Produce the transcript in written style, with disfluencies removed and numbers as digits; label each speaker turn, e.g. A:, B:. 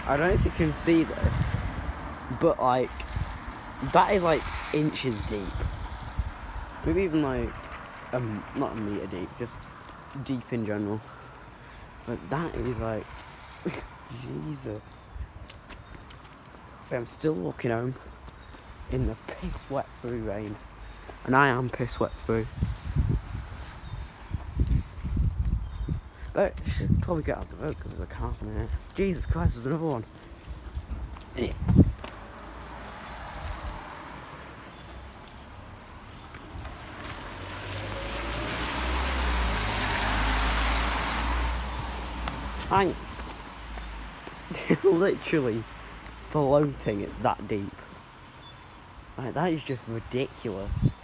A: I don't know if you can see this, but like, that is like inches deep. Maybe even like, not a metre deep, just deep in general. But that is like, Jesus. But I'm still walking home in the piss wet through rain. And I am piss wet through. But I should probably get out of the road because there's a car in there. Jesus Christ, there's another one. Yeah. I'm literally floating, it's that deep. Like, that is just ridiculous.